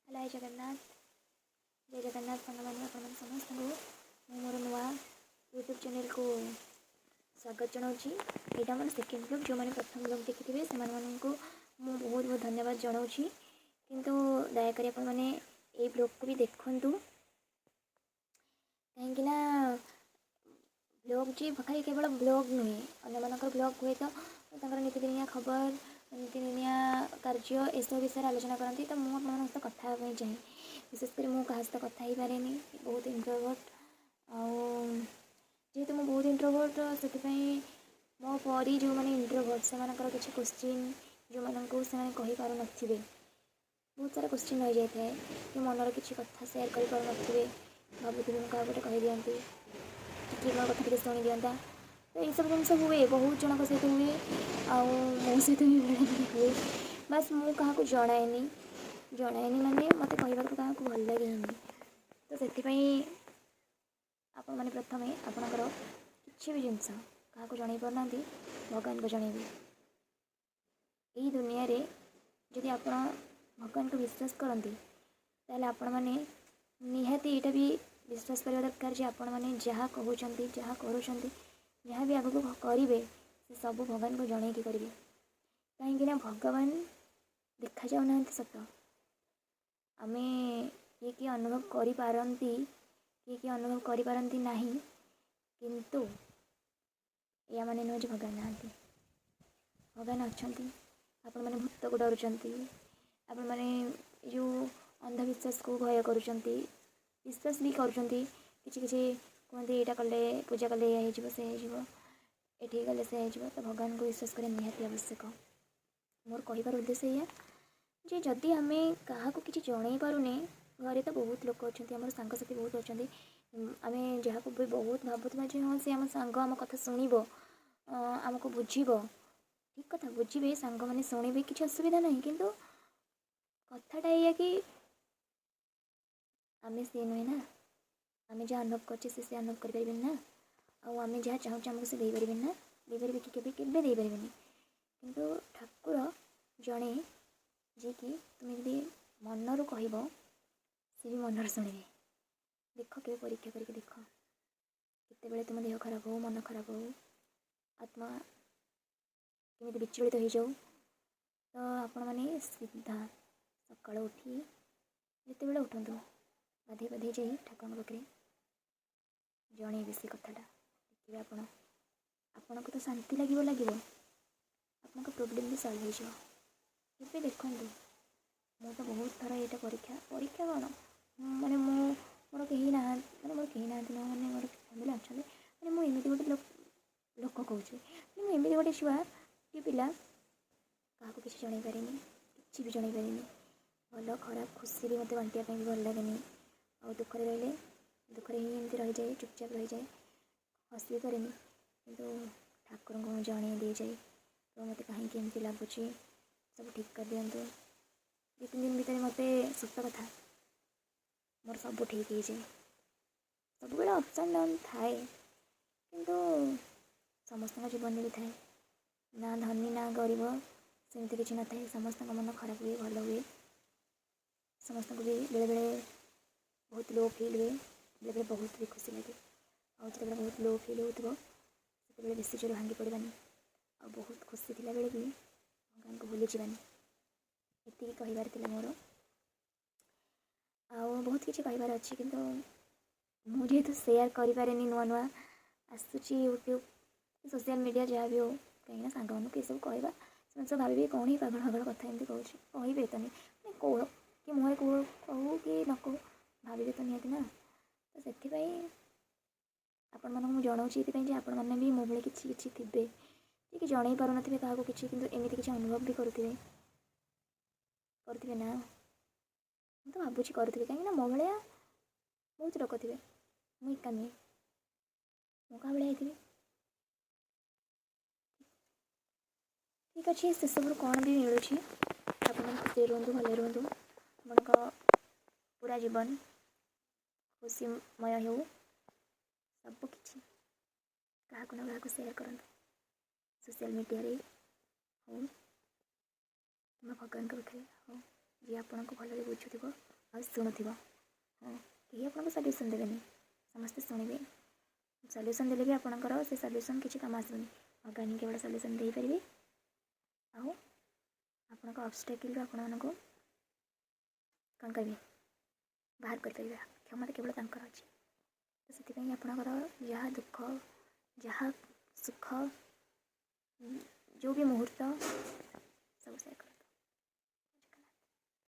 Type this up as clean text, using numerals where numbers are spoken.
जय जगन्नाथ सांगने आपण समस्त मोर नुआ यूट्यूब चैनल को स्वागत जनाऊँगी। यहाँ मोर सेकेंड ब्लॉग जो मैंने प्रथम ब्लॉग देखी थे से बहुत बहुत धन्यवाद जनाऊँगी। किंतु दयाकोरी आपण मैंने ये ब्लॉग को भी देखूँ कहीं ब्लॉग जी खाली केवल ब्लॉग नुहे अन्य ब्लॉग हुए तो नीतिदिनिया खबर नीतिदिनिया कार्य ए सब विषय आलोचना करती तो मुझे सहित कथा चाहे विशेषकर मुझे क्या सहित कथा ही पारे बहुत इंट्रोवर्ट जेहेतु मुझे बहुत इंट्रोवर्ट से मो परी जो मैंने इंट्रोवर्ट से किसी क्वेश्चन जो मानक से कहीपर नी बहुत सारा क्वेश्चन रही जाए कि मनर किसी कथा सेयार कर भावुथी मुझे क्या कही दिखती कि मो कथा टे शुणी दिंता तो ये सब जिन हुए बहुत जन सहित हुए मो सहित भी बेले हुए बस मुझे क्या जनाएनी माने मत कहवाक क्या भल लगे तो से आपण मैंने प्रथम आपणकर किसी भी जिनस क्या जन पारना भगवान को जनइबे। यही दुनिया रे जदि आप भगवान को विश्वास करती ताले आपण मैंने निहाती यहाँ भी विश्वास करवा दरकार जे आपण मैंने जहाँ कहते जहाँ करुँच जहाँ भी आगू करेंगे से सब भगवान को जनईकि करेंगे कहीं भगवान देखा जाऊना सत आमे ये कि अनुभव करिपारंती कि अनुभव करिपारंती नहीं किंतु या माने नुह भगवान नहांती भगवान अच्छा आपण मैंने भूत को डरुंच आपण मैंने जो अंधविश्वास को भय करुँच विश्वास भी करुँच किसी कहते यहाँ कले पूजा कले ये ये गले से तो भगवान को विश्वास करें निहाती आवश्यक। मोर कहबार उद्देश्य यह जे जदि आम क्या कि जन पारुने घरे तो बहुत लोग अच्छा आम सांगसाथी बहुत अच्छा आम जहाँ को भी बहुत भावुवा जे हाँ सी आम सांग आम कथा शुणव आमको बुझीब ठीक कथा बुझे सांग मैंने शुणे किसी असुविधा नहीं किंतु कथाटा या कि आम सी नुहे ना आम जहाँ अनुभव कर अनुभव करें ना आम जहाँ चाहूँ आमको से देपारे ना देपारे कि केवे देपारे किंतु ठाकुर जड़े जे कि तुम यदि मनरू कह सी भी मनर शुणे देख के परीक्षा करके देख केत तुम देह खराब हो मन खराब हो आत्मा केमी विचलित हो जाऊ तो आपण मैंने सीधा सकाल उठी जिते बड़े उठु गाधे पाधे जा ठाकुर पाखे जन से कथाटा देखिए आपण को तो शांति लगे आपन प्रोब्लेम भी सल्व हो ये देखूँ मु तो बहुत थर ये परीक्षा परीक्षा कौन माने मोर कहीं ना माने मोर कहीं ना मैंने मोर फैमिली अच्छा मैंने मुझे गोटे लोक कहूँ मुझे गोटे छुआ टी पिला क्या किसी जन पारे कि भी जन पारे भल खराब खुशी भी मत बांटापी भी भल लगे आ दुख रही दुखरे ही एमती रही जाए चुपचाप रही जाए हस भी पारे कि ठाकुर को जन दी जाए तो मत कहीं लगुच सब ठीक कर दिंतु 2-3 दिन भितर मत सत कथा मोर सब ठीक हो जाए सब बड़े अप्स एंड डाउन थाए किंतु समस्त जीवन भी थाए ना धनी ना गरीब सेमती किसी न था समस्त मन खराब हुए भल हुए समस्त को भी बेले बेले बहुत लो फिल हुए बेले बेले बहुत भी खुशी लगे और जो बहुत लो फिल हो बेसी जोर भांगी पड़ानी आ बहुत खुशी थी बेले भी भगवान को भूली जावानी ये कहबार मोर बहुत किसी कहबार अच्छी किंतु मुझे तो सेयार करें नुआ नुआ आसूची यूट्यूब सोशल मीडिया जहाँ भी हो कहीं सांग मानक ये सब कहवा सब भावे कौन ही पागल पागल कथा एमती कहे तो नहीं कह कि मुहर कहू कि न कहू भावे तो निहती ना तो से आपण मानक जनाऊँगी ये आपण मैंने भी मो भाई किसी थे कि जन पार ना क्या किसी कि एमती किसी अनुभव भी करुवे ना मुझे तो भावुँ करुवे कहीं मो भाया बहुत लोग थे मुझे एका नुहे मो क्या भाया थी ठीक अच्छे से सब कौन भी मिलूँ आप खुशी रुहतु भले रुहतु आप पूरा जीवन खुशीमय हो सब किसी क्या ना क्या सेयार करूँ सोशल मीडिया रे हो कि भगवान के पाखे हो जी आपको भल बुझुव ଆଉ ଶୁଣୁଥିବ। ହଁ, କେହି ଆପଣଙ୍କୁ ସଲ୍ୟୁସନ୍ ଦେବେନି, ସମସ୍ତେ ଶୁଣିବେ। ସଲ୍ୟୁସନ୍ ଦେଲେ ବି ଆପଣଙ୍କର ସେ ସଲ୍ୟୁସନ୍ କିଛି କାମ ଆସିବନି। ଭଗବାନ କେବଳ ସଲ୍ୟୁସନ୍ ଦେଇପାରିବେ ଆଉ ଆପଣଙ୍କ ଅବଷ୍ଟାକିଲ୍ରୁ ଆପଣମାନଙ୍କୁ କ'ଣ କରିବେ, ବାହାର କରିପାରିବେ। କ୍ଷମତା କେବଳ ତାଙ୍କର ଅଛି। ତ ସେଥିପାଇଁ ଆପଣଙ୍କର ଯାହା ଦୁଃଖ, ଯାହା ସୁଖ, ଯେଉଁ ବି ମୁହୂର୍ତ୍ତ ସବୁ ସେୟାର